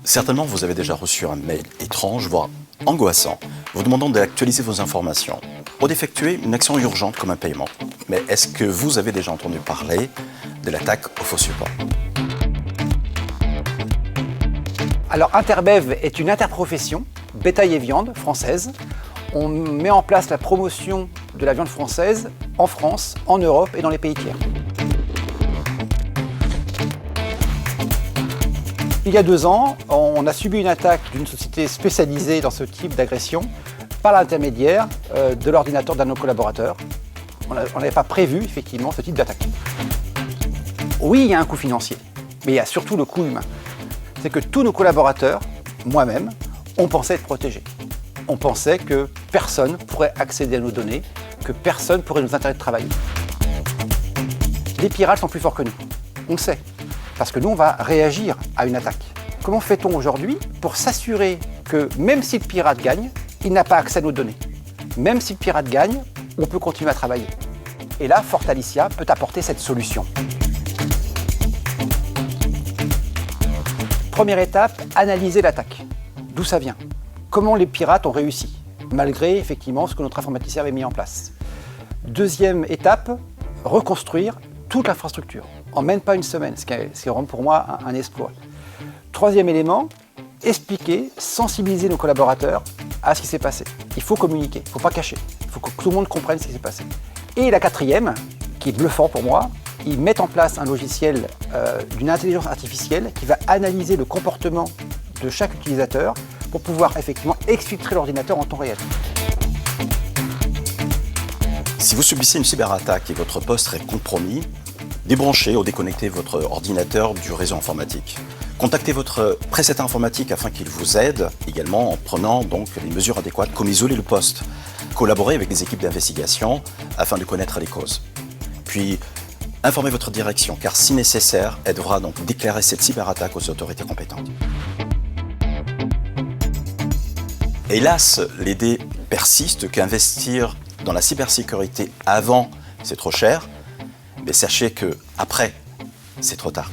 Certainement, vous avez déjà reçu un mail étrange, voire angoissant, vous demandant d'actualiser vos informations ou d'effectuer une action urgente comme un paiement. Mais est-ce que vous avez déjà entendu parler de l'attaque au faux support? Alors Interbev est une interprofession, bétail et viande française. On met en place la promotion de la viande française en France, en Europe et dans les pays tiers. Il y a 2 ans, on a subi une attaque d'une société spécialisée dans ce type d'agression par l'intermédiaire de l'ordinateur d'un de nos collaborateurs. On n'avait pas prévu effectivement ce type d'attaque. Oui, il y a un coût financier, mais il y a surtout le coût humain. C'est que tous nos collaborateurs, moi-même, on pensait être protégés. On pensait que personne pourrait accéder à nos données, que personne pourrait nous interdire de travailler. Les pirates sont plus forts que nous, on le sait, parce que nous, on va réagir à une attaque. Comment fait-on aujourd'hui pour s'assurer que même si le pirate gagne, il n'a pas accès à nos données? Même si le pirate gagne, on peut continuer à travailler. Et là, Fortalicia peut apporter cette solution. Première étape, analyser l'attaque. D'où ça vient? Comment les pirates ont réussi, malgré effectivement ce que notre informaticien avait mis en place. Deuxième étape, reconstruire toute l'infrastructure, en même pas une semaine, ce qui est vraiment pour moi un exploit. Troisième élément, expliquer, sensibiliser nos collaborateurs à ce qui s'est passé. Il faut communiquer, il ne faut pas cacher, il faut que tout le monde comprenne ce qui s'est passé. Et la quatrième, qui est bluffant pour moi, ils mettent en place un logiciel d'une intelligence artificielle qui va analyser le comportement de chaque utilisateur pour pouvoir effectivement exfiltrer l'ordinateur en temps réel. Si vous subissez une cyberattaque et votre poste est compromis, débranchez ou déconnectez votre ordinateur du réseau informatique. Contactez votre prestataire informatique afin qu'il vous aide, également en prenant donc les mesures adéquates comme isoler le poste. Collaborez avec des équipes d'investigation afin de connaître les causes. Puis, informez votre direction, car si nécessaire, elle devra donc déclarer cette cyberattaque aux autorités compétentes. Hélas, l'idée persiste qu'investir dans la cybersécurité avant, c'est trop cher, mais sachez que après, c'est trop tard.